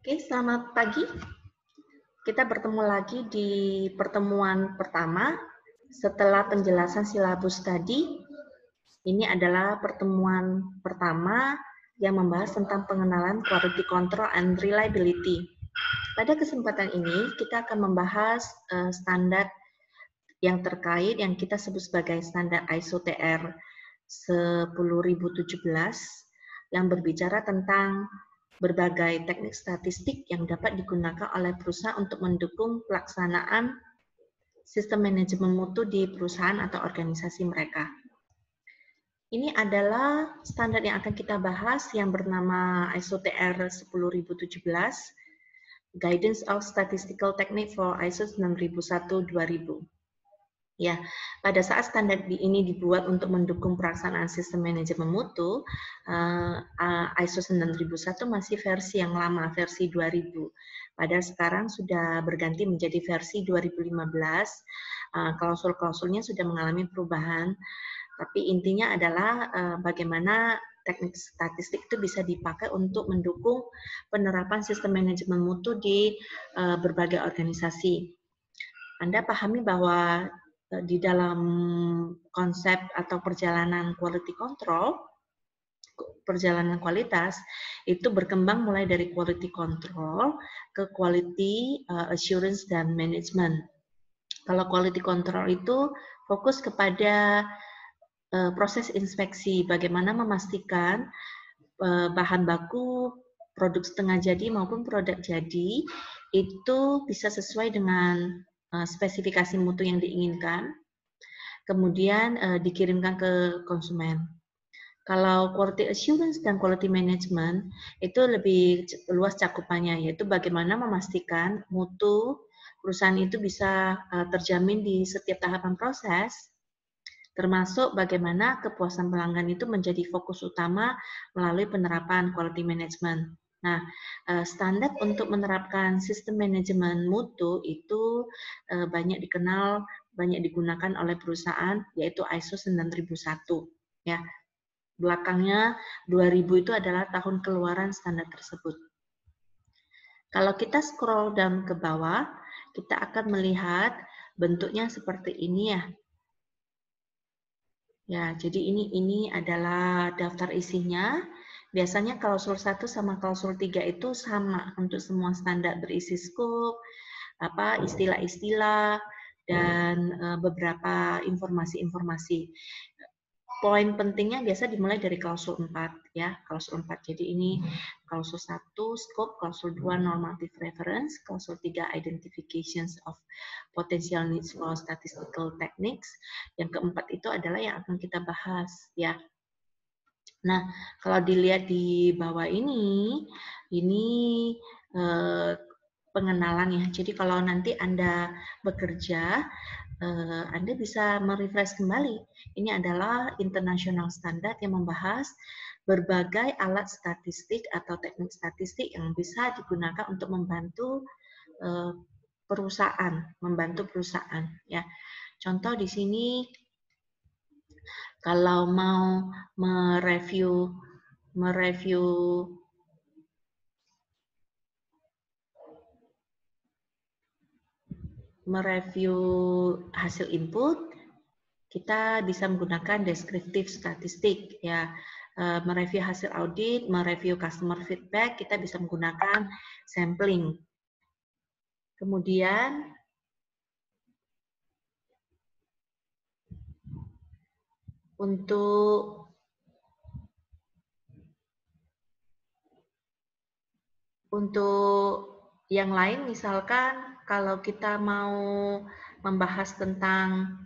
Oke, selamat pagi. Kita bertemu lagi di pertemuan pertama setelah penjelasan silabus tadi. Ini adalah pertemuan pertama yang membahas tentang pengenalan quality control and reliability. Pada kesempatan ini, kita akan membahas standar yang terkait yang kita sebut sebagai standar ISO TR 10017 yang berbicara tentang berbagai teknik statistik yang dapat digunakan oleh perusahaan untuk mendukung pelaksanaan sistem manajemen mutu di perusahaan atau organisasi mereka. Ini adalah standar yang akan kita bahas yang bernama ISO TR 10017, Guidance of Statistical Technique for ISO 9001-2000. Ya, pada saat standar ini dibuat untuk mendukung pelaksanaan sistem manajemen mutu, ISO 9001 masih versi yang lama, versi 2000. Padahal sekarang sudah berganti menjadi versi 2015. Klausul-klausulnya sudah mengalami perubahan, tapi intinya adalah bagaimana teknik statistik itu bisa dipakai untuk mendukung penerapan sistem manajemen mutu di berbagai organisasi. Anda pahami bahwa di dalam konsep atau perjalanan quality control, perjalanan kualitas, itu berkembang mulai dari quality control ke quality assurance dan management. Kalau quality control itu fokus kepada proses inspeksi, bagaimana memastikan bahan baku, produk setengah jadi maupun produk jadi, itu bisa sesuai dengan spesifikasi mutu yang diinginkan, kemudian dikirimkan ke konsumen. Kalau quality assurance dan quality management itu lebih luas cakupannya, yaitu bagaimana memastikan mutu perusahaan itu bisa terjamin di setiap tahapan proses, termasuk bagaimana kepuasan pelanggan itu menjadi fokus utama melalui penerapan quality management. Nah, standar untuk menerapkan sistem manajemen mutu itu banyak dikenal, banyak digunakan oleh perusahaan, yaitu ISO 9001. Ya, belakangnya 2000 itu adalah tahun keluaran standar tersebut. Kalau kita scroll down ke bawah, kita akan melihat bentuknya seperti ini ya. Ya, jadi ini adalah daftar isinya. Biasanya klausul 1 sama klausul 3 itu sama untuk semua standar berisi scope, istilah-istilah, dan beberapa informasi-informasi. Poin pentingnya biasa dimulai dari klausul 4 ya, klausul 4. Jadi ini klausul 1 scope, klausul 2 normative reference, klausul 3 identifications of potential needs for statistical techniques. Yang keempat itu adalah yang akan kita bahas ya. Nah, kalau dilihat di bawah ini pengenalan ya. Jadi kalau nanti Anda bekerja, Anda bisa merefresh kembali. Ini adalah international standard yang membahas berbagai alat statistik atau teknik statistik yang bisa digunakan untuk membantu perusahaan, ya. Contoh di sini kalau mau mereview hasil input, kita bisa menggunakan deskriptif statistik ya. Mereview hasil audit, mereview customer feedback, kita bisa menggunakan sampling. Kemudian untuk yang lain, misalkan kalau kita mau membahas tentang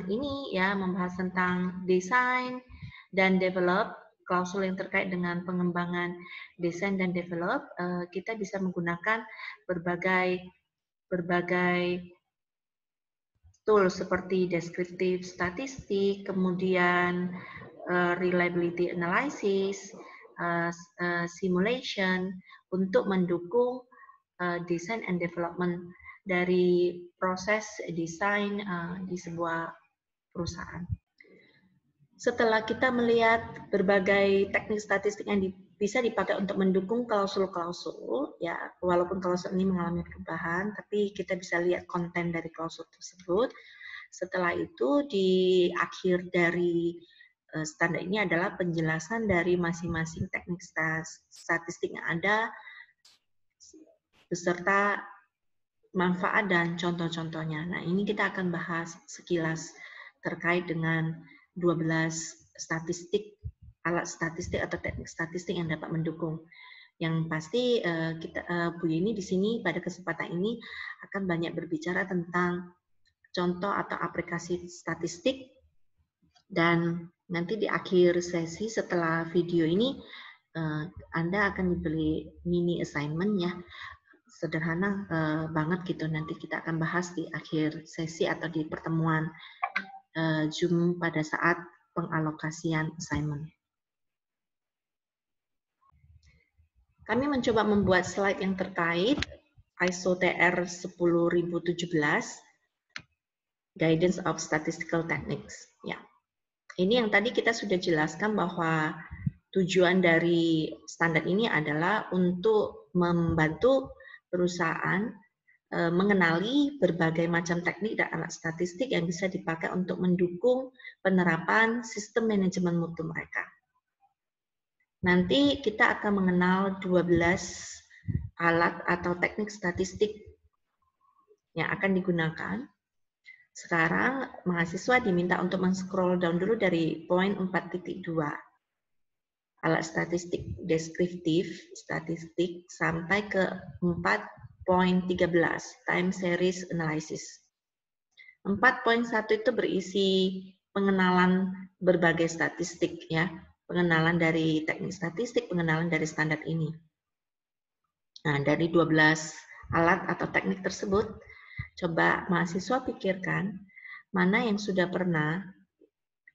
ini ya, membahas tentang desain dan develop, klausul yang terkait dengan pengembangan desain dan develop, kita bisa menggunakan berbagai tools seperti deskriptif statistik, kemudian reliability analysis, simulation untuk mendukung design and development dari proses desain di sebuah perusahaan. Setelah kita melihat berbagai teknik statistik yang bisa dipakai untuk mendukung klausul-klausul, ya, walaupun klausul ini mengalami perubahan, tapi kita bisa lihat konten dari klausul tersebut. Setelah itu di akhir dari standar ini adalah penjelasan dari masing-masing teknik statistik yang ada beserta manfaat dan contoh-contohnya. Nah, ini kita akan bahas sekilas terkait dengan 12 statistik, alat statistik atau teknik statistik yang dapat mendukung. Yang pasti Bu Yeni di sini pada kesempatan ini akan banyak berbicara tentang contoh atau aplikasi statistik, dan nanti di akhir sesi setelah video ini Anda akan diberi mini assignment ya, sederhana banget gitu. Nanti kita akan bahas di akhir sesi atau di pertemuan Zoom pada saat pengalokasian assignment. Kami mencoba membuat slide yang terkait ISO TR 10017 Guidance of Statistical Techniques. Ya, ini yang tadi kita sudah jelaskan bahwa tujuan dari standar ini adalah untuk membantu perusahaan mengenali berbagai macam teknik dan alat statistik yang bisa dipakai untuk mendukung penerapan sistem manajemen mutu mereka. Nanti kita akan mengenal 12 alat atau teknik statistik yang akan digunakan. Sekarang mahasiswa diminta untuk men-scroll down dulu dari poin 4.2. Alat statistik deskriptif, statistik, sampai ke 4.13, time series analysis. 4.1 itu berisi pengenalan berbagai statistik, ya, pengenalan dari teknik statistik, pengenalan dari standar ini. Nah, dari 12 alat atau teknik tersebut, coba mahasiswa pikirkan mana yang sudah pernah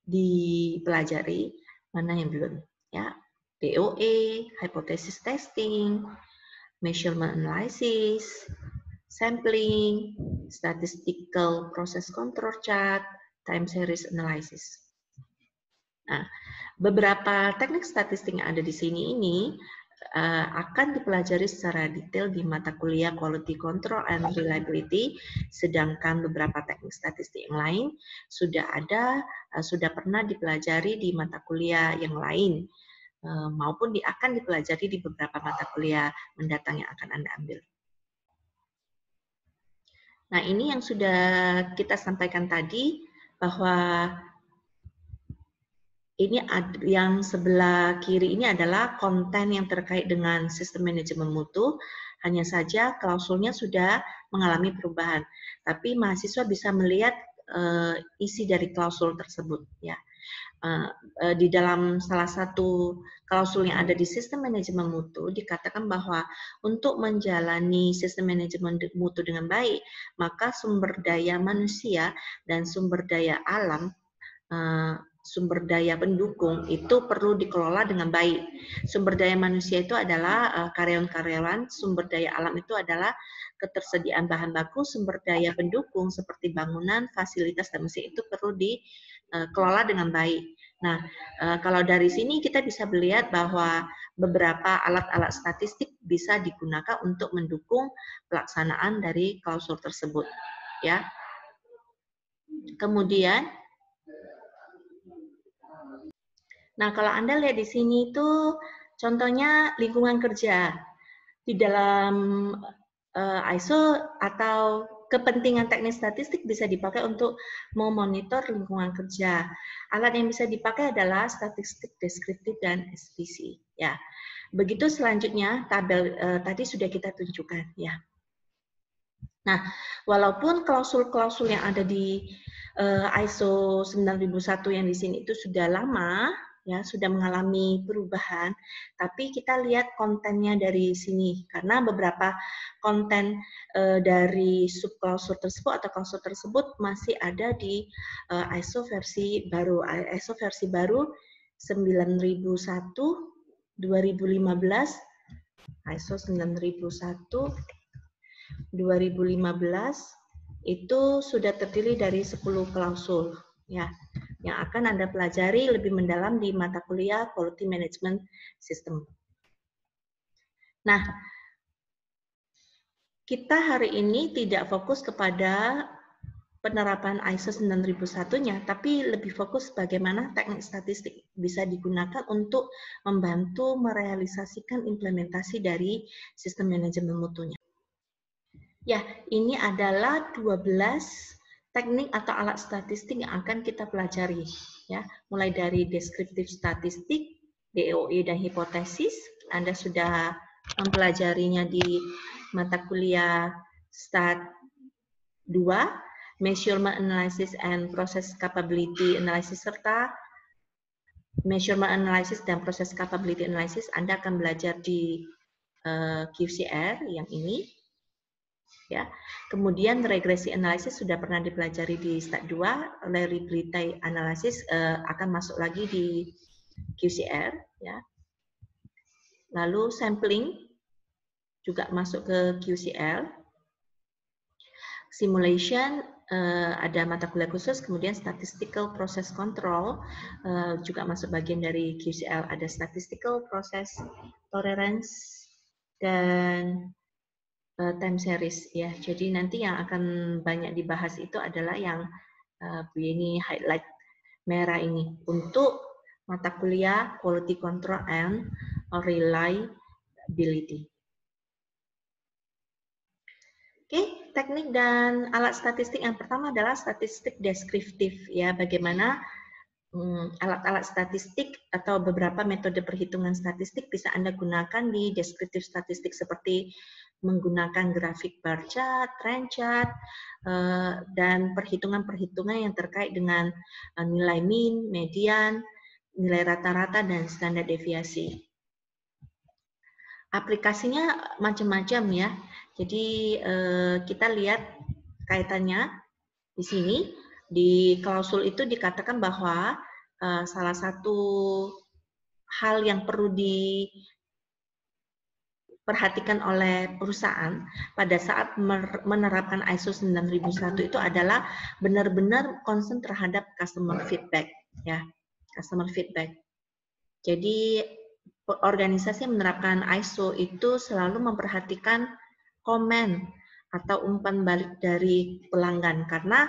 dipelajari, mana yang belum. Ya, DOE, hypothesis testing, measurement analysis, sampling, statistical process control chart, time series analysis. Nah, beberapa teknik statistik yang ada di sini ini akan dipelajari secara detail di mata kuliah Quality Control and Reliability, sedangkan beberapa teknik statistik yang lain sudah pernah dipelajari di mata kuliah yang lain, maupun akan dipelajari di beberapa mata kuliah mendatang yang akan Anda ambil. Nah, ini yang sudah kita sampaikan tadi, bahwa ini yang sebelah kiri ini adalah konten yang terkait dengan sistem manajemen mutu, hanya saja klausulnya sudah mengalami perubahan. Tapi mahasiswa bisa melihat isi dari klausul tersebut, ya. Di dalam salah satu klausul yang ada di sistem manajemen mutu dikatakan bahwa untuk menjalani sistem manajemen mutu dengan baik, maka sumber daya manusia dan sumber daya alam, sumber daya pendukung itu perlu dikelola dengan baik. Sumber daya manusia itu adalah karyawan-karyawan, sumber daya alam itu adalah ketersediaan bahan baku, sumber daya pendukung seperti bangunan, fasilitas, dan mesin itu perlu dikelola dengan baik. Nah, kalau dari sini kita bisa melihat bahwa beberapa alat-alat statistik bisa digunakan untuk mendukung pelaksanaan dari klausul tersebut, ya. Kemudian, nah kalau Anda lihat di sini itu contohnya lingkungan kerja di dalam ISO atau kepentingan teknik statistik bisa dipakai untuk memonitor lingkungan kerja. Alat yang bisa dipakai adalah statistik deskriptif dan SPC. Ya, begitu selanjutnya tabel tadi sudah kita tunjukkan. Ya. Nah, walaupun klausul-klausul yang ada di ISO 9001 yang di sini itu sudah lama, ya sudah mengalami perubahan, tapi kita lihat kontennya dari sini karena beberapa konten dari subklausul tersebut atau klausul tersebut masih ada di ISO versi baru 9001 2015, ISO 9001 2015 itu sudah terdiri dari 10 klausul, ya, yang akan Anda pelajari lebih mendalam di mata kuliah Quality Management System. Nah, kita hari ini tidak fokus kepada penerapan ISO 9001-nya, tapi lebih fokus bagaimana teknik statistik bisa digunakan untuk membantu merealisasikan implementasi dari sistem manajemen mutunya. Ya, ini adalah 12 teknik atau alat statistik yang akan kita pelajari, ya, mulai dari deskriptif statistik, DOE dan hipotesis. Anda sudah mempelajarinya di mata kuliah Stat 2, Measurement Analysis and Process Capability Analysis, serta Measurement Analysis dan Process Capability Analysis. Anda akan belajar di QCR yang ini. Ya. Kemudian regresi analisis sudah pernah dipelajari di Stat 2, reliability analysis akan masuk lagi di QCR. Ya. Lalu sampling juga masuk ke QCL. Simulation ada mata kuliah khusus, kemudian statistical process control juga masuk bagian dari QCL. Ada statistical process tolerance dan time series, ya. Jadi nanti yang akan banyak dibahas itu adalah yang ini highlight merah ini untuk mata kuliah quality control and reliability. Oke, teknik dan alat statistik yang pertama adalah statistik deskriptif, ya. Bagaimana alat-alat statistik atau beberapa metode perhitungan statistik bisa Anda gunakan di deskriptif statistik, seperti menggunakan grafik bar chart, trend chart, dan perhitungan-perhitungan yang terkait dengan nilai mean, median, nilai rata-rata, dan standar deviasi. Aplikasinya macam-macam, ya. Jadi kita lihat kaitannya di sini. Di klausul itu dikatakan bahwa salah satu hal yang perlu diperhatikan oleh perusahaan pada saat menerapkan ISO 9001 itu adalah benar-benar concern terhadap customer feedback, ya, customer feedback. Jadi organisasi yang menerapkan ISO itu selalu memperhatikan komen atau umpan balik dari pelanggan, karena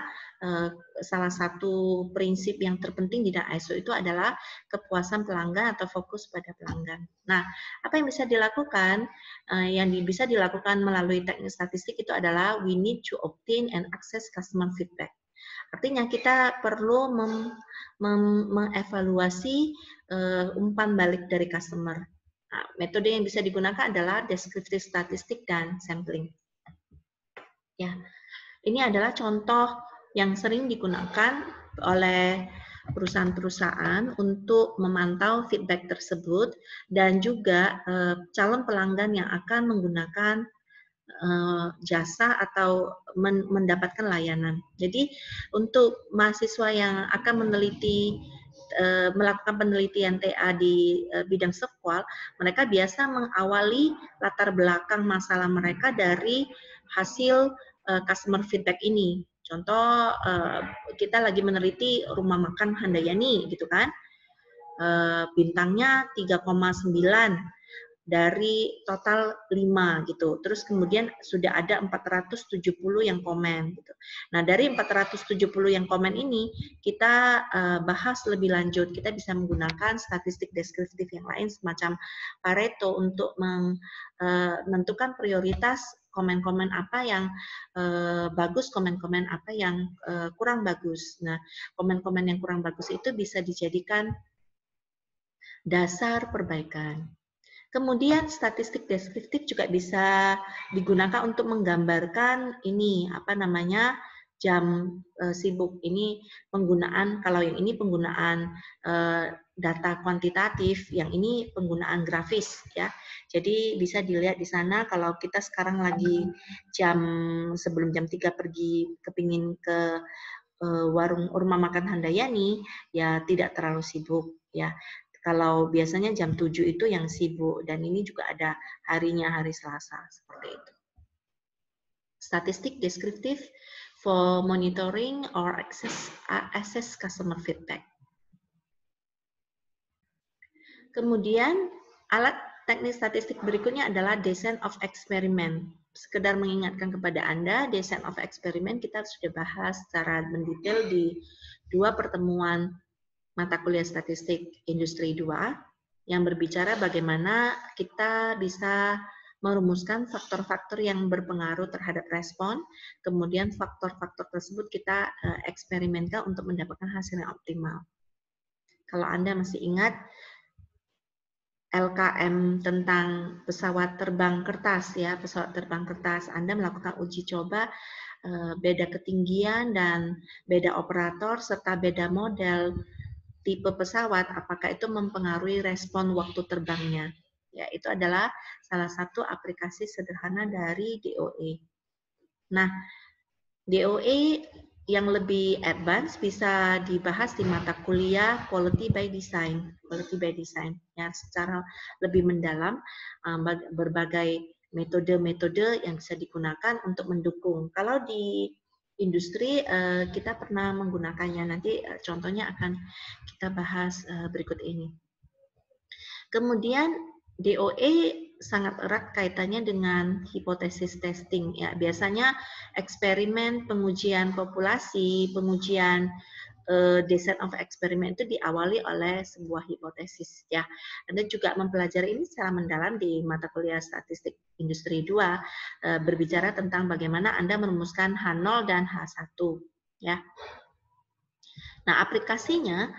salah satu prinsip yang terpenting di dalam ISO itu adalah kepuasan pelanggan atau fokus pada pelanggan. Nah, apa yang bisa dilakukan? Yang bisa dilakukan melalui teknik statistik itu adalah we need to obtain and access customer feedback. Artinya kita perlu mengevaluasi umpan balik dari customer. Nah, metode yang bisa digunakan adalah deskriptif statistik dan sampling. Ya, ini adalah contoh yang sering digunakan oleh perusahaan-perusahaan untuk memantau feedback tersebut dan juga calon pelanggan yang akan menggunakan jasa atau mendapatkan layanan. Jadi untuk mahasiswa yang akan melakukan penelitian TA di bidang SEQUAL, mereka biasa mengawali latar belakang masalah mereka dari hasil customer feedback ini. Contoh, kita lagi meneliti rumah makan Handayani, gitu kan, bintangnya 3,9 dari total 5 gitu. Terus kemudian sudah ada 470 yang komen gitu. Nah, dari 470 yang komen ini kita bahas lebih lanjut. Kita bisa menggunakan statistik deskriptif yang lain semacam Pareto untuk menentukan prioritas komen-komen apa yang bagus, komen-komen apa yang kurang bagus. Nah, komen-komen yang kurang bagus itu bisa dijadikan dasar perbaikan. Kemudian statistik deskriptif juga bisa digunakan untuk menggambarkan ini apa namanya jam sibuk. Ini penggunaan, kalau yang ini penggunaan data kuantitatif, yang ini penggunaan grafis, ya. Jadi bisa dilihat di sana kalau kita sekarang lagi sebelum jam 3 pergi kepingin ke warung rumah makan Handayani, ya tidak terlalu sibuk, ya. Kalau biasanya jam 7 itu yang sibuk, dan ini juga ada harinya, hari Selasa, seperti itu. Statistik deskriptif for monitoring or assess customer feedback. Kemudian alat teknik statistik berikutnya adalah design of experiment. Sekedar mengingatkan kepada Anda, design of experiment kita sudah bahas secara mendetail di 2 pertemuan mata kuliah statistik industri 2 yang berbicara bagaimana kita bisa merumuskan faktor-faktor yang berpengaruh terhadap respon, kemudian faktor-faktor tersebut kita eksperimenkan untuk mendapatkan hasil yang optimal. Kalau Anda masih ingat LKM tentang pesawat terbang kertas ya, pesawat terbang kertas, Anda melakukan uji coba beda ketinggian dan beda operator serta beda model tipe pesawat, apakah itu mempengaruhi respon waktu terbangnya. Ya, itu adalah salah satu aplikasi sederhana dari DOE. Nah, DOE yang lebih advance bisa dibahas di mata kuliah Quality by Design. Quality by Design ya, secara lebih mendalam berbagai metode-metode yang bisa digunakan untuk mendukung. Kalau di industri kita pernah menggunakannya, nanti contohnya akan kita bahas berikut ini. Kemudian DOE sangat erat kaitannya dengan hipotesis testing ya. Biasanya eksperimen pengujian populasi, pengujian design of experiment itu diawali oleh sebuah hipotesis ya. Anda juga mempelajari ini secara mendalam di mata kuliah statistik industri 2 berbicara tentang bagaimana Anda merumuskan H0 dan H1 ya. Nah, aplikasinya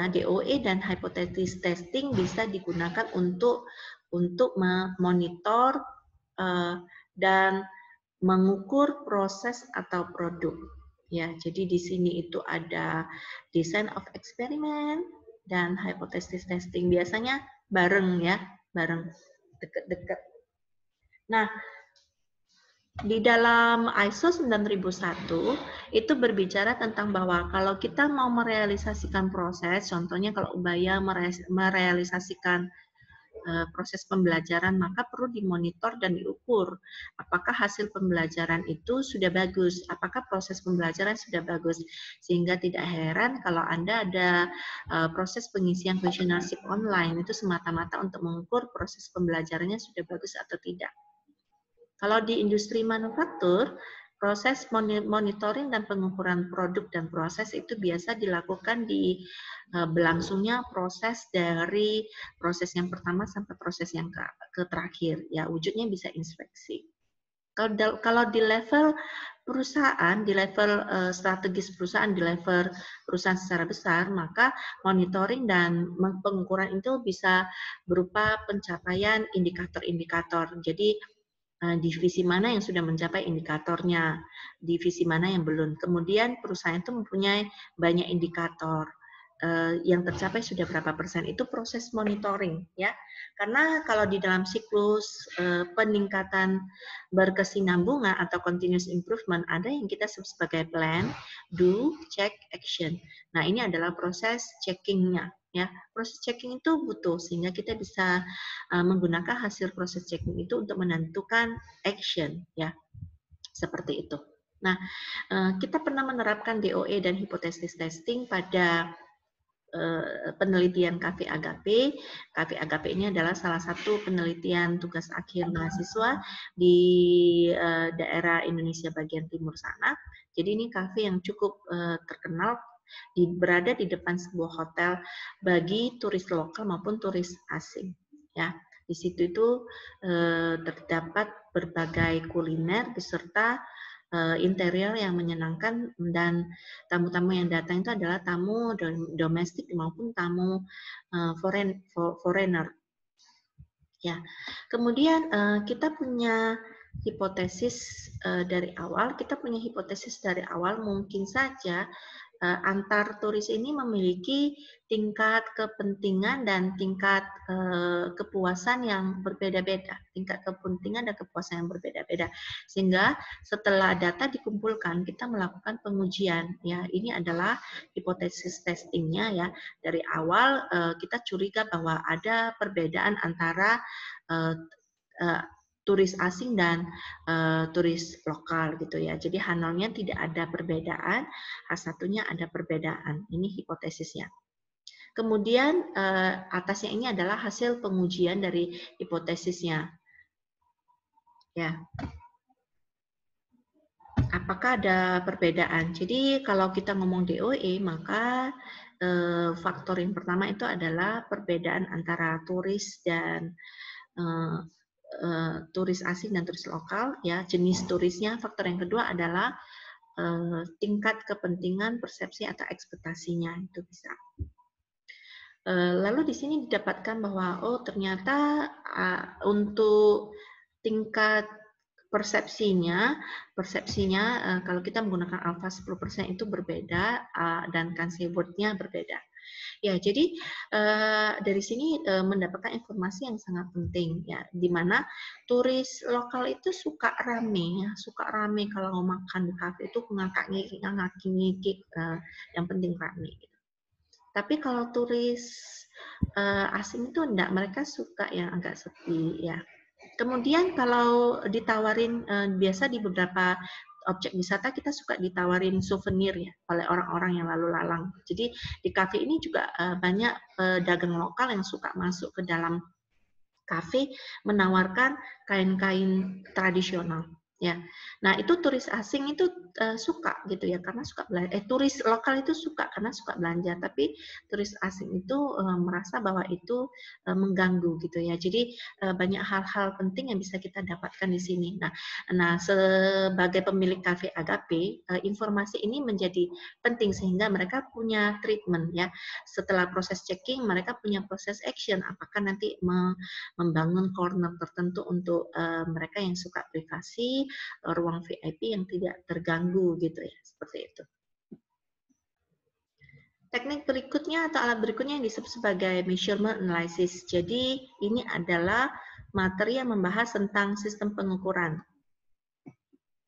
DOE dan hypothesis testing bisa digunakan untuk memonitor dan mengukur proses atau produk. Ya, jadi di sini itu ada design of experiment dan hypothesis testing. Biasanya bareng ya, bareng deket-deket. Nah, di dalam ISO 9001 itu berbicara tentang bahwa kalau kita mau merealisasikan proses, contohnya kalau Ubaya merealisasikan proses pembelajaran, maka perlu dimonitor dan diukur apakah hasil pembelajaran itu sudah bagus, apakah proses pembelajaran sudah bagus, sehingga tidak heran kalau Anda ada proses pengisian questionnaire online itu semata-mata untuk mengukur proses pembelajarannya sudah bagus atau tidak. Kalau di industri manufaktur, proses monitoring dan pengukuran produk dan proses itu biasa dilakukan di berlangsungnya proses dari proses yang pertama sampai proses yang ke terakhir. Ya, wujudnya bisa inspeksi. Kalau di level perusahaan, di level strategis perusahaan, di level perusahaan secara besar, maka monitoring dan pengukuran itu bisa berupa pencapaian indikator-indikator. Jadi divisi mana yang sudah mencapai indikatornya, divisi mana yang belum. Kemudian perusahaan itu mempunyai banyak indikator. Yang tercapai sudah berapa persen, itu proses monitoring ya. Karena kalau di dalam siklus peningkatan berkesinambungan atau continuous improvement, ada yang kita sebut sebagai plan, do, check, action. Nah, ini adalah proses checkingnya ya. Proses checking itu butuh sehingga kita bisa menggunakan hasil proses checking itu untuk menentukan action ya. Seperti itu. Nah, kita pernah menerapkan DOE dan hipotesis testing pada penelitian KV Agape. KV Agape ini adalah salah satu penelitian tugas akhir mahasiswa di daerah Indonesia bagian timur sana. Jadi ini KV yang cukup terkenal, berada di depan sebuah hotel bagi turis lokal maupun turis asing. Ya, di situ itu terdapat berbagai kuliner beserta interior yang menyenangkan, dan tamu-tamu yang datang itu adalah tamu domestik maupun tamu foreigner. Ya, kemudian kita punya hipotesis dari awal. Kita punya hipotesis dari awal mungkin saja antar turis ini memiliki tingkat kepentingan dan tingkat kepuasan yang berbeda-beda, tingkat kepentingan dan kepuasan yang berbeda-beda. Sehingga setelah data dikumpulkan, kita melakukan pengujian. Ya, ini adalah hipotesis testingnya ya. Dari awal kita curiga bahwa ada perbedaan antara turis asing dan turis lokal gitu ya. Jadi H0-nya tidak ada perbedaan, H1-nya ada perbedaan. Ini hipotesisnya. Kemudian atasnya ini adalah hasil pengujian dari hipotesisnya. Ya. Apakah ada perbedaan? Jadi kalau kita ngomong DOE, maka faktor yang pertama itu adalah perbedaan antara turis dan turis asing dan turis lokal, ya, jenis turisnya. Faktor yang kedua adalah tingkat kepentingan, persepsi atau ekspektasinya, itu bisa. Lalu di sini didapatkan bahwa ternyata untuk tingkat persepsinya kalau kita menggunakan alpha 10% itu berbeda dan Cansey word-nya berbeda. Ya, jadi dari sini mendapatkan informasi yang sangat penting ya, di mana turis lokal itu suka rame ya, suka rame kalau mau makan di kafe itu ngakak-ngikik, yang penting rame. Gitu. Tapi kalau turis asing itu enggak, mereka suka yang agak sepi ya. Kemudian kalau ditawarin biasa di beberapa objek wisata kita suka ditawarin souvenir ya oleh orang-orang yang lalu lalang. Jadi di kafe ini juga banyak pedagang lokal yang suka masuk ke dalam kafe menawarkan kain-kain tradisional. Ya, nah itu turis asing itu suka gitu ya karena suka belanja. Turis lokal itu suka karena suka belanja, tapi turis asing itu merasa bahwa itu mengganggu gitu ya. Jadi banyak hal-hal penting yang bisa kita dapatkan di sini. Nah sebagai pemilik kafe Agape, informasi ini menjadi penting sehingga mereka punya treatment ya. Setelah proses checking, mereka punya proses action. Apakah nanti membangun corner tertentu untuk mereka yang suka privasi, ruang VIP yang tidak terganggu gitu ya, seperti itu. Teknik berikutnya atau alat berikutnya yang disebut sebagai measurement analysis. Jadi ini adalah materi yang membahas tentang sistem pengukuran.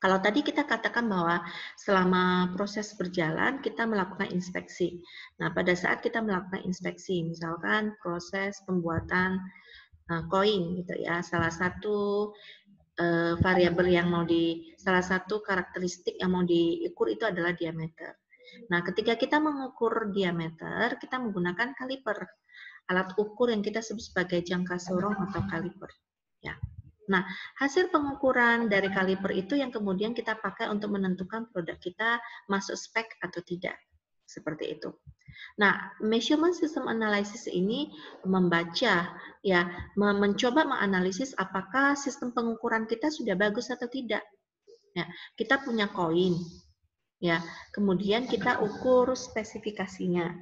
Kalau tadi kita katakan bahwa selama proses berjalan kita melakukan inspeksi. Nah, pada saat kita melakukan inspeksi, misalkan proses pembuatan koin gitu ya, salah satu variabel yang salah satu karakteristik yang mau diukur itu adalah diameter. Nah, ketika kita mengukur diameter, kita menggunakan kaliper, alat ukur yang kita sebut sebagai jangka sorong atau kaliper. Ya. Nah, hasil pengukuran dari kaliper itu yang kemudian kita pakai untuk menentukan produk kita masuk spek atau tidak. Seperti itu. Nah, measurement system analysis ini membaca ya, mencoba menganalisis apakah sistem pengukuran kita sudah bagus atau tidak. Ya, kita punya koin. Ya, kemudian kita ukur spesifikasinya.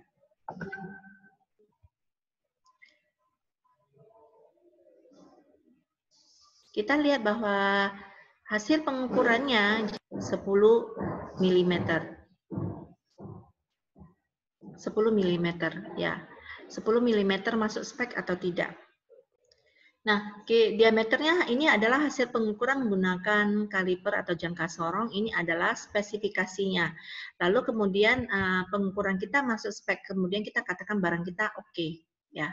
Kita lihat bahwa hasil pengukurannya 10 mm. 10 mm ya. 10 mm masuk spek atau tidak. Nah, diameternya ini adalah hasil pengukuran menggunakan kaliper atau jangka sorong. Ini adalah spesifikasinya. Lalu kemudian pengukuran kita masuk spek. Kemudian kita katakan barang kita oke, ya.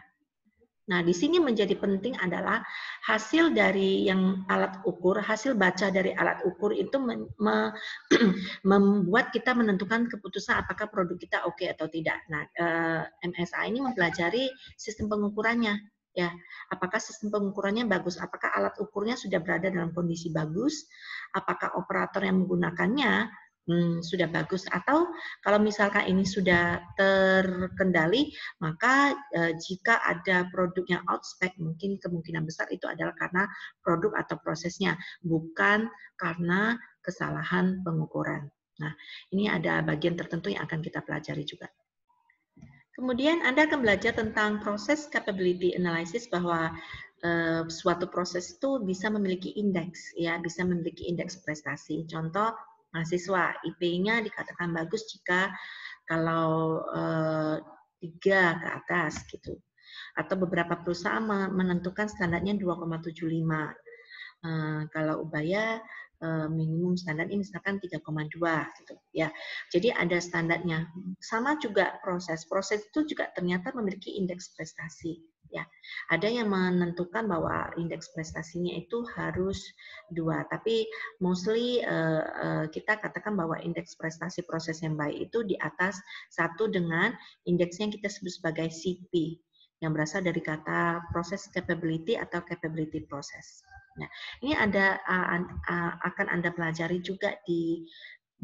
Nah, di sini menjadi penting adalah hasil dari yang alat ukur, hasil baca dari alat ukur itu membuat kita menentukan keputusan apakah produk kita oke atau tidak. Nah, MSA ini mempelajari sistem pengukurannya. Ya, apakah sistem pengukurannya bagus? Apakah alat ukurnya sudah berada dalam kondisi bagus? Apakah operator yang menggunakannya sudah bagus? Atau kalau misalkan ini sudah terkendali, maka jika ada produk yang outspec, mungkin kemungkinan besar itu adalah karena produk atau prosesnya, bukan karena kesalahan pengukuran. Nah, ini ada bagian tertentu yang akan kita pelajari juga. Kemudian Anda akan belajar tentang proses capability analysis, bahwa suatu proses itu bisa memiliki indeks, ya, bisa memiliki indeks prestasi. Contoh, mahasiswa IP-nya dikatakan bagus jika kalau 3 ke atas gitu. Atau beberapa perusahaan menentukan standarnya 2,75. Kalau Ubaya minimum standar ini misalkan 3,2 gitu ya. Jadi ada standarnya. Sama juga proses itu juga ternyata memiliki indeks prestasi. Ya, ada yang menentukan bahwa indeks prestasinya itu harus 2, tapi mostly kita katakan bahwa indeks prestasi proses yang baik itu di atas 1 dengan indeks yang kita sebut sebagai CP, yang berasal dari kata process capability atau capability process. Nah, ini ada akan Anda pelajari juga di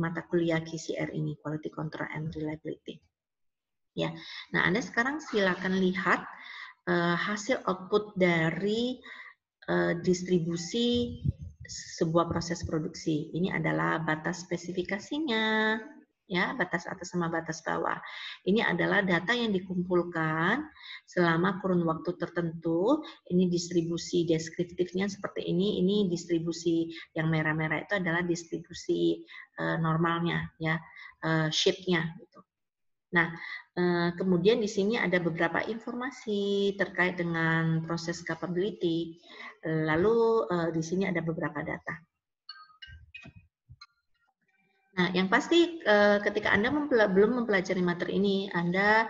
mata kuliah QCR ini, Quality Control and Reliability. Ya, nah Anda sekarang silakan lihat hasil output dari distribusi sebuah proses produksi. Ini adalah batas spesifikasinya, ya, batas atas sama batas bawah. Ini adalah data yang dikumpulkan selama kurun waktu tertentu. Ini distribusi deskriptifnya seperti ini distribusi yang merah-merah itu adalah distribusi normalnya, ya, shape-nya. Gitu. Nah, kemudian di sini ada beberapa informasi terkait dengan proses capability. Lalu di sini ada beberapa data. Nah, yang pasti ketika Anda belum mempelajari materi ini, Anda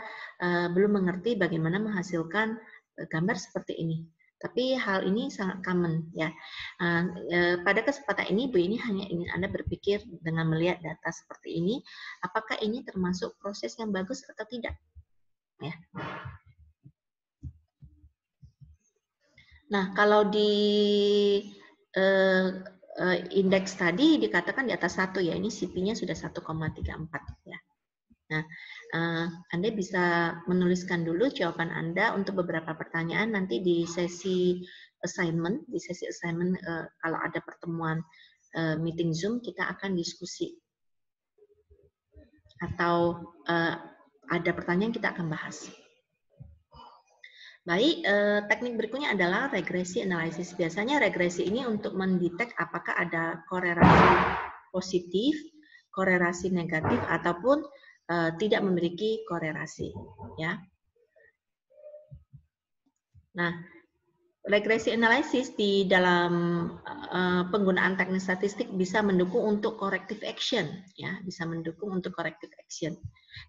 belum mengerti bagaimana menghasilkan gambar seperti ini. Tapi hal ini sangat common, ya. Pada kesempatan ini, Bu ini hanya ingin Anda berpikir dengan melihat data seperti ini, apakah ini termasuk proses yang bagus atau tidak, ya. Nah, kalau di indeks tadi dikatakan di atas 1 ya, ini CP-nya sudah 1,34 ya. Nah, Anda bisa menuliskan dulu jawaban Anda untuk beberapa pertanyaan nanti di sesi assignment. Di sesi assignment kalau ada pertemuan meeting Zoom kita akan diskusi. Atau ada pertanyaan kita akan bahas. Baik, teknik berikutnya adalah regresi analisis. Biasanya regresi ini untuk mendetek apakah ada korelasi positif, korelasi negatif, ataupun tidak memiliki korelasi. Ya. Nah, regresi analisis di dalam penggunaan teknik statistik bisa mendukung untuk corrective action, ya, bisa mendukung untuk corrective action.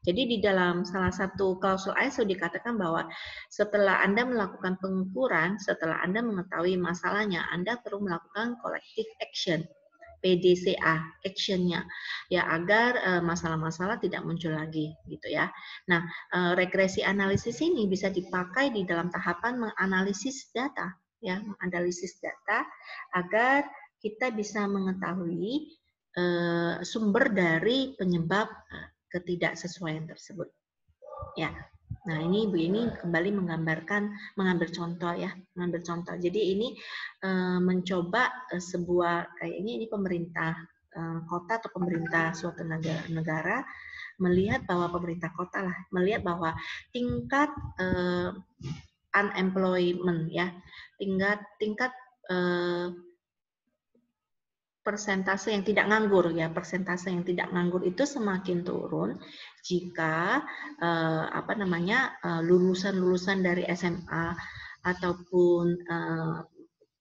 Jadi di dalam salah satu klausul ISO dikatakan bahwa setelah Anda melakukan pengukuran, setelah Anda mengetahui masalahnya, Anda perlu melakukan corrective action. PDCA actionnya ya agar masalah-masalah tidak muncul lagi gitu ya. Nah, regresi analisis ini bisa dipakai di dalam tahapan menganalisis data ya, menganalisis data agar kita bisa mengetahui sumber dari penyebab ketidaksesuaian tersebut. Ya. Nah, ini Bu ini kembali mengambil contoh ya, mengambil contoh. Jadi ini mencoba sebuah kayak ini pemerintah kota atau pemerintah suatu negara melihat bahwa pemerintah kota lah melihat bahwa tingkat unemployment ya, tingkat persentase yang tidak nganggur ya, persentase yang tidak nganggur itu semakin turun jika lulusan-lulusan dari SMA ataupun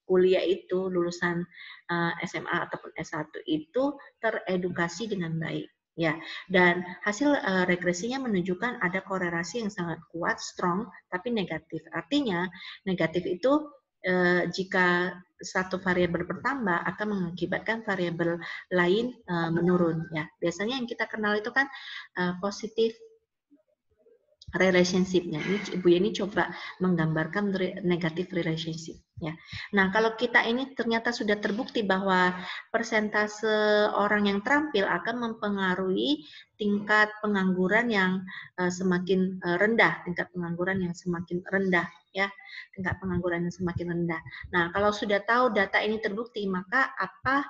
kuliah itu lulusan SMA ataupun S1 itu teredukasi dengan baik ya, dan hasil regresinya menunjukkan ada korelasi yang sangat kuat, strong, tapi negatif. Artinya negatif itu jika satu variabel bertambah akan mengakibatkan variabel lain menurun ya. Biasanya yang kita kenal itu kan positif relationship-nya. Ini Ibu Yeni coba menggambarkan negatif relationship ya. Nah, kalau kita ini ternyata sudah terbukti bahwa persentase orang yang terampil akan mempengaruhi tingkat pengangguran yang semakin rendah, tingkat pengangguran yang semakin rendah ya, tingkat pengangguran yang semakin rendah. Nah, kalau sudah tahu data ini terbukti, maka apa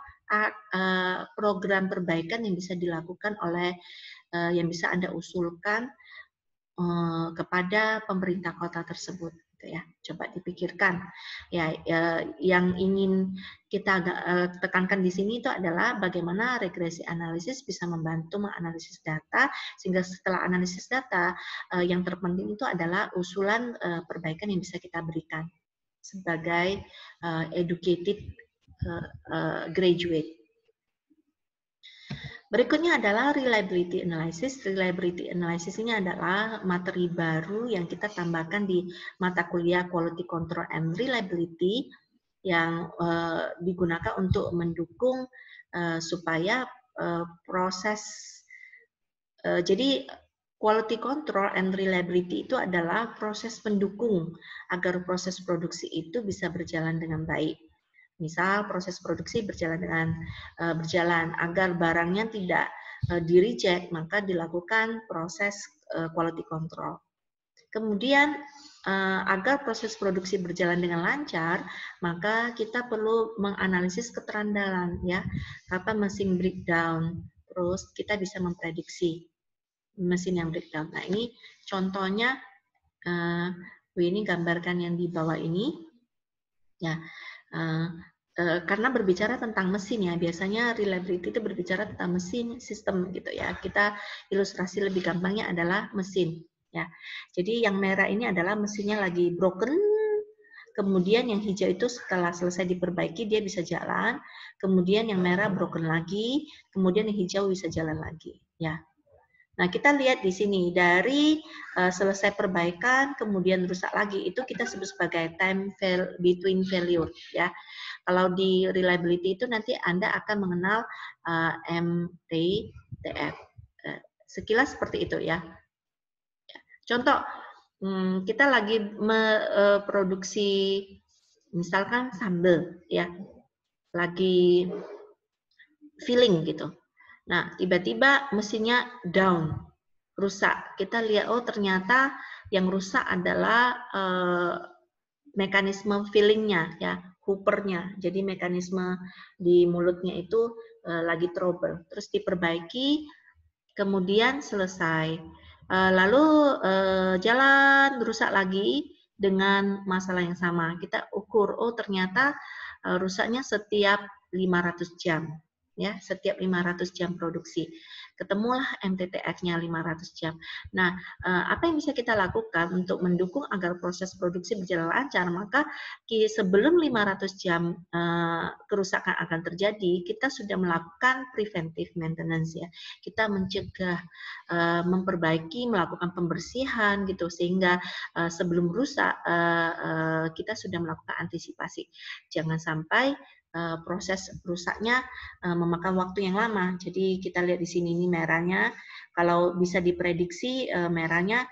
program perbaikan yang bisa dilakukan oleh yang bisa Anda usulkan kepada pemerintah kota tersebut, gitu ya. Coba dipikirkan. Ya, yang ingin kita tekankan di sini itu adalah bagaimana regresi analisis bisa membantu menganalisis data, sehingga setelah analisis data, yang terpenting itu adalah usulan perbaikan yang bisa kita berikan sebagai educated graduate. Berikutnya adalah reliability analysis. Reliability analysis ini adalah materi baru yang kita tambahkan di mata kuliah Quality Control and Reliability yang digunakan untuk mendukung supaya proses jadi quality control and reliability itu adalah proses pendukung agar proses produksi itu bisa berjalan dengan baik. Misal proses produksi berjalan agar barangnya tidak di-reject, maka dilakukan proses quality control. Kemudian agar proses produksi berjalan dengan lancar, maka kita perlu menganalisis keterandalan ya, kapan mesin breakdown. Terus kita bisa memprediksi mesin yang breakdown. Nah, ini contohnya ini gambarkan yang di bawah ini. Ya, karena berbicara tentang mesin ya, biasanya reliability itu berbicara tentang mesin, sistem gitu ya. Kita ilustrasi lebih gampangnya adalah mesin ya. Jadi yang merah ini adalah mesinnya lagi broken, kemudian yang hijau itu setelah selesai diperbaiki dia bisa jalan, kemudian yang merah broken lagi, kemudian yang hijau bisa jalan lagi ya. Nah, kita lihat di sini dari selesai perbaikan kemudian rusak lagi itu kita sebut sebagai time between failure ya. Kalau di reliability itu nanti Anda akan mengenal MTTF. Sekilas seperti itu ya. Contoh, kita lagi produksi misalkan sambal ya. Lagi filling gitu. Nah, tiba-tiba mesinnya down, rusak. Kita lihat, oh ternyata yang rusak adalah mekanisme fillingnya, ya, hoopernya. Jadi mekanisme di mulutnya itu lagi trouble. Terus diperbaiki, kemudian selesai. Lalu jalan rusak lagi dengan masalah yang sama. Kita ukur, oh ternyata rusaknya setiap 500 jam. Ya, setiap 500 jam produksi. Ketemulah MTTF-nya 500 jam. Nah, apa yang bisa kita lakukan untuk mendukung agar proses produksi berjalan lancar? Maka sebelum 500 jam kerusakan akan terjadi, kita sudah melakukan preventive maintenance ya. Kita mencegah, memperbaiki, melakukan pembersihan gitu sehingga sebelum rusak kita sudah melakukan antisipasi. Jangan sampai proses rusaknya memakan waktu yang lama. Jadi kita lihat di sini ini merahnya, kalau bisa diprediksi merahnya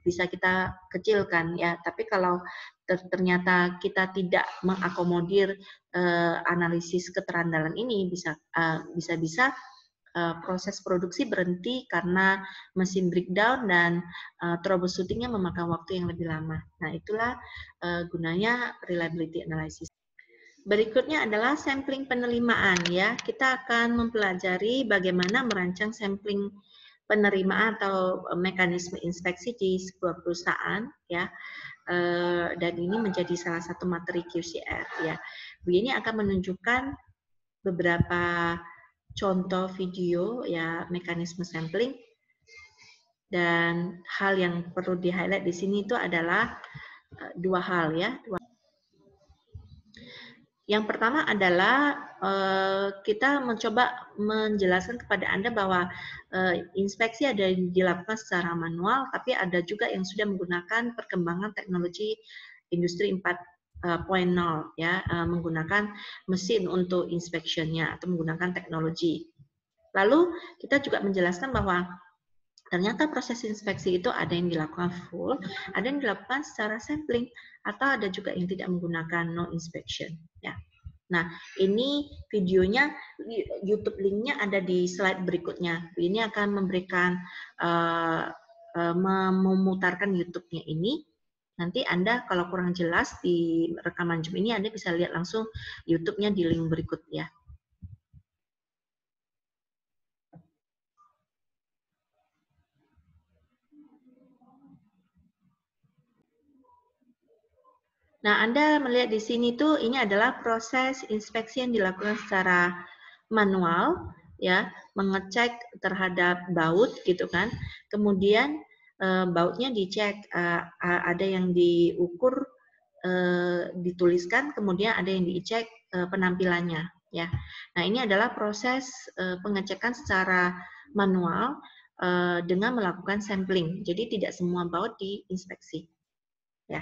bisa kita kecilkan ya. Tapi kalau ternyata kita tidak mengakomodir analisis keterandalan ini, bisa proses produksi berhenti karena mesin breakdown dan troubleshooting-nya memakan waktu yang lebih lama. Nah, itulah gunanya reliability analysis. Berikutnya adalah sampling penerimaan ya. Kita akan mempelajari bagaimana merancang sampling penerimaan atau mekanisme inspeksi di sebuah perusahaan ya. Dan ini menjadi salah satu materi QCR ya. Bu ini akan menunjukkan beberapa contoh video ya mekanisme sampling, dan hal yang perlu di-highlight di sini itu adalah dua hal ya. Yang pertama adalah kita mencoba menjelaskan kepada Anda bahwa inspeksi ada yang dilakukan secara manual, tapi ada juga yang sudah menggunakan perkembangan teknologi industri 4.0 ya, menggunakan mesin untuk inspection-nya atau menggunakan teknologi. Lalu kita juga menjelaskan bahwa ternyata proses inspeksi itu ada yang dilakukan full, ada yang dilakukan secara sampling, atau ada juga yang tidak menggunakan no inspection. Ya. Nah, ini videonya, YouTube linknya ada di slide berikutnya. Ini akan memberikan, memutarkan YouTube-nya ini. Nanti Anda kalau kurang jelas di rekaman Zoom ini, Anda bisa lihat langsung YouTube-nya di link berikut ya. Nah, Anda melihat di sini tuh ini adalah proses inspeksi yang dilakukan secara manual ya, mengecek terhadap baut gitu kan. Kemudian bautnya dicek, ada yang diukur, dituliskan, kemudian ada yang dicek penampilannya ya. Nah, ini adalah proses pengecekan secara manual dengan melakukan sampling. Jadi tidak semua baut diinspeksi, ya.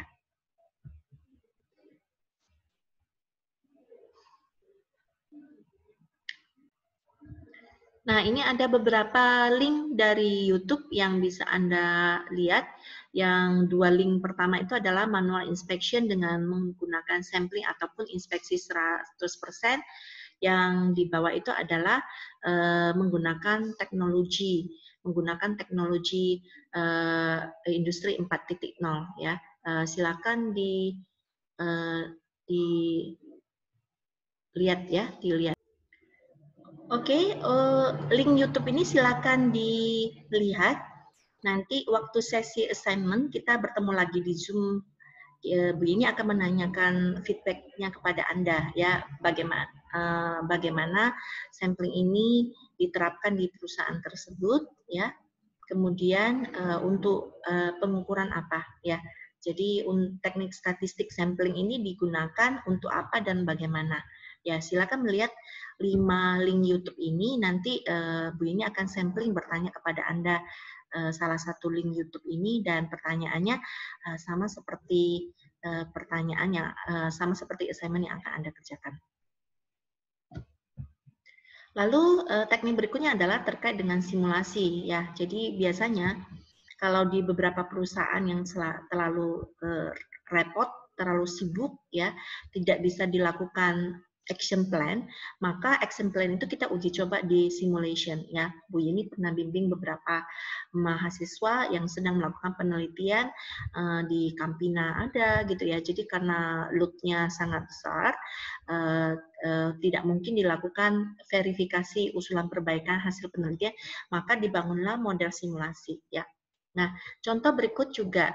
Nah, ini ada beberapa link dari YouTube yang bisa Anda lihat. Yang 2 link pertama itu adalah manual inspection dengan menggunakan sampling ataupun inspeksi 100%. Yang di bawah itu adalah menggunakan teknologi industri 4.0 ya. Silakan dilihat ya, dilihat. Oke, link YouTube ini silakan dilihat. Nanti waktu sesi assignment kita bertemu lagi di Zoom. Bu ini akan menanyakan feedbacknya kepada Anda ya, bagaimana sampling ini diterapkan di perusahaan tersebut ya. Kemudian untuk pengukuran apa ya. Jadi teknik statistik sampling ini digunakan untuk apa dan bagaimana. Ya, silakan melihat 5 link YouTube ini, nanti Bu ini akan sampling bertanya kepada Anda salah satu link YouTube ini, dan pertanyaannya sama seperti sama seperti assignment yang akan Anda kerjakan. Lalu teknik berikutnya adalah terkait dengan simulasi ya. Jadi biasanya kalau di beberapa perusahaan yang terlalu repot, terlalu sibuk ya, tidak bisa dilakukan action plan, maka action plan itu kita uji coba di simulation ya. Bu Yeni pernah bimbing beberapa mahasiswa yang sedang melakukan penelitian di Campina ada gitu ya. Jadi karena load-nya sangat besar, tidak mungkin dilakukan verifikasi usulan perbaikan hasil penelitian, maka dibangunlah model simulasi ya. Nah, contoh berikut juga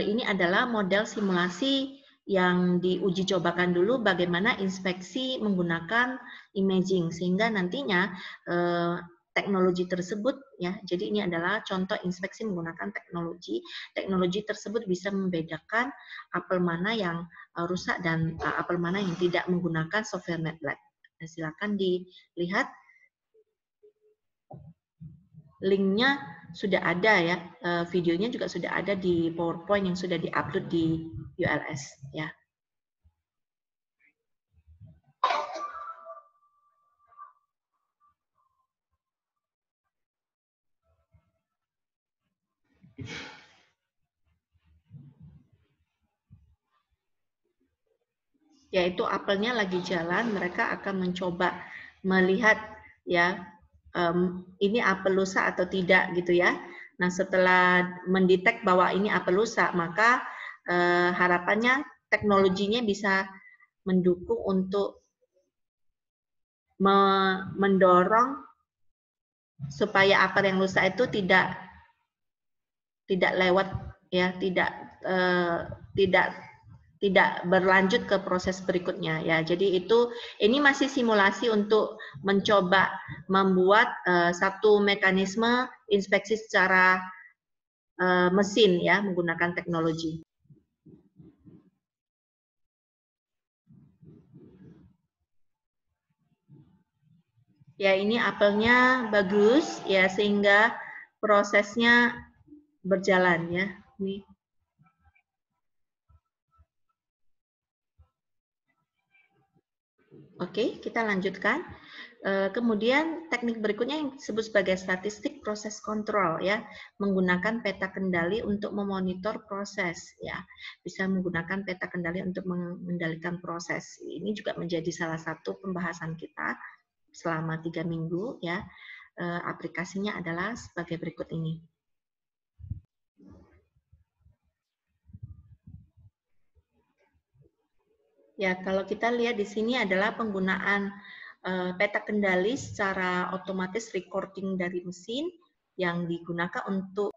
ini adalah model simulasi yang diuji cobakan dulu bagaimana inspeksi menggunakan imaging, sehingga nantinya teknologi tersebut ya, jadi ini adalah contoh inspeksi menggunakan teknologi tersebut bisa membedakan apel mana yang rusak dan apel mana yang tidak menggunakan software MATLAB. Nah, silakan dilihat linknya sudah ada ya, videonya juga sudah ada di PowerPoint yang sudah diupload di ULS ya. Yaitu apelnya lagi jalan, mereka akan mencoba melihat ya ini apel lusa atau tidak gitu ya. Nah, setelah mendetek bahwa ini apel lusa, maka harapannya teknologinya bisa mendukung untuk mendorong supaya apel yang lusa itu tidak lewat ya, tidak berlanjut ke proses berikutnya ya. Jadi ini masih simulasi untuk mencoba membuat satu mekanisme inspeksi secara mesin ya, menggunakan teknologi. Ya, ini apelnya bagus ya, sehingga prosesnya berjalan ya. Ini. Oke, kita lanjutkan. Kemudian teknik berikutnya yang disebut sebagai statistik proses kontrol ya, menggunakan peta kendali untuk memonitor proses ya. Bisa menggunakan peta kendali untuk mengendalikan proses. Ini juga menjadi salah satu pembahasan kita selama 3 minggu ya. Aplikasinya adalah sebagai berikut ini. Ya, kalau kita lihat di sini adalah penggunaan peta kendali secara otomatis recording dari mesin yang digunakan untuk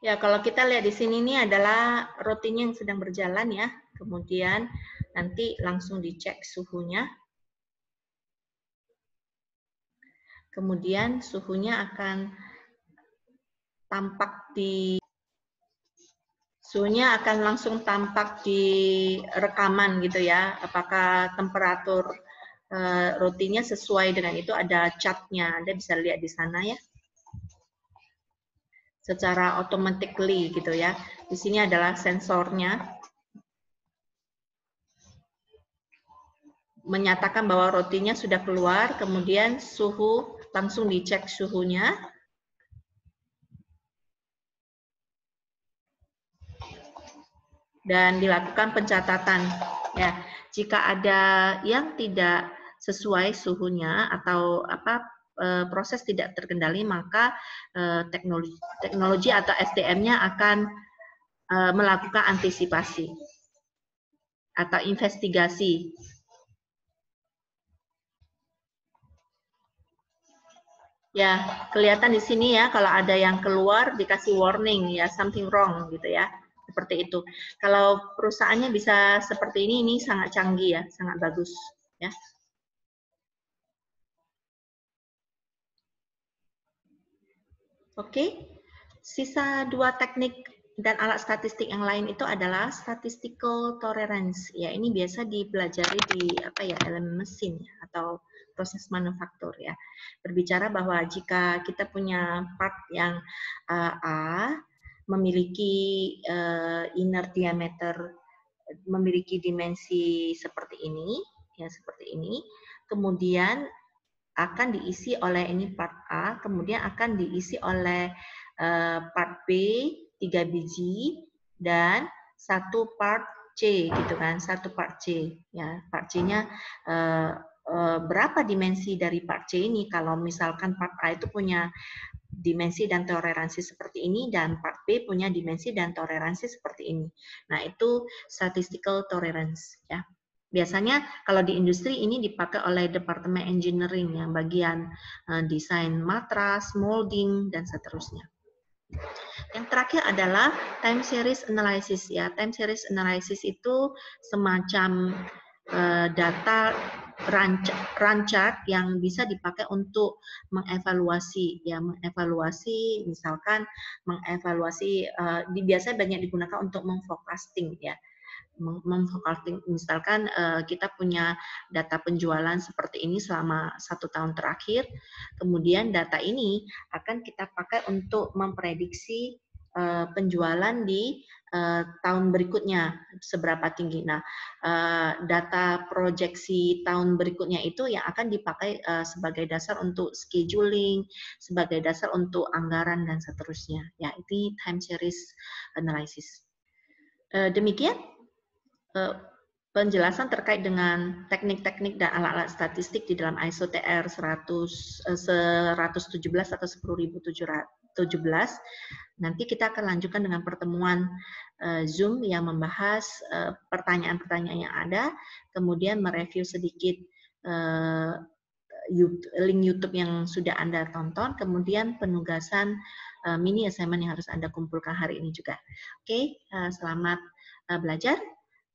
Ya, kalau kita lihat di sini ini adalah rutinnya yang sedang berjalan ya. Kemudian nanti langsung dicek suhunya. Kemudian suhunya akan tampak di suhunya akan langsung tampak di rekaman gitu ya. Apakah temperatur rutinnya sesuai dengan itu, ada chartnya. Anda bisa lihat di sana ya. Secara automatically gitu ya. Di sini adalah sensornya menyatakan bahwa rotinya sudah keluar, kemudian suhu langsung dicek suhunya. Dan dilakukan pencatatan. Ya, jika ada yang tidak sesuai suhunya atau proses tidak terkendali, maka teknologi atau SDM-nya akan melakukan antisipasi atau investigasi. Ya, kelihatan di sini ya, kalau ada yang keluar dikasih warning ya, something wrong gitu ya. Seperti itu. Kalau perusahaannya bisa seperti ini sangat canggih ya, sangat bagus ya. Oke, sisa dua teknik dan alat statistik yang lain itu adalah statistical tolerance. Ya, ini biasa dipelajari di elemen mesin ya, atau proses manufaktur ya. Berbicara bahwa jika kita punya part yang A memiliki inner diameter, memiliki dimensi seperti ini, ya seperti ini, kemudian akan diisi oleh ini part A, kemudian akan diisi oleh part B 3 biji dan satu part C gitu kan, satu part C ya. Part C-nya berapa dimensi dari part C ini? Kalau misalkan part A itu punya dimensi dan toleransi seperti ini dan part B punya dimensi dan toleransi seperti ini. Nah, itu statistical tolerance ya. Biasanya kalau di industri ini dipakai oleh departemen engineering yang bagian desain matras, molding dan seterusnya. Yang terakhir adalah time series analysis ya. Time series analysis itu semacam data run chart yang bisa dipakai untuk mengevaluasi ya, mengevaluasi misalkan mengevaluasi biasanya banyak digunakan untuk memforecasting ya. Memforecasting misalkan kita punya data penjualan seperti ini selama 1 tahun terakhir, kemudian data ini akan kita pakai untuk memprediksi penjualan di tahun berikutnya seberapa tinggi. Nah, data proyeksi tahun berikutnya itu yang akan dipakai sebagai dasar untuk scheduling, sebagai dasar untuk anggaran dan seterusnya. Ya, itu time series analysis. Demikian penjelasan terkait dengan teknik-teknik dan alat-alat statistik di dalam ISO TR 117 atau 10717. Nanti kita akan lanjutkan dengan pertemuan Zoom yang membahas pertanyaan-pertanyaan yang ada, kemudian mereview sedikit link YouTube yang sudah Anda tonton, kemudian penugasan mini assignment yang harus Anda kumpulkan hari ini juga. Oke, selamat belajar.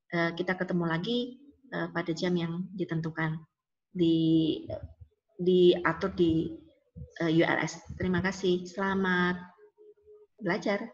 Kita ketemu lagi pada jam yang ditentukan, diatur di URS. Terima kasih. Selamat belajar.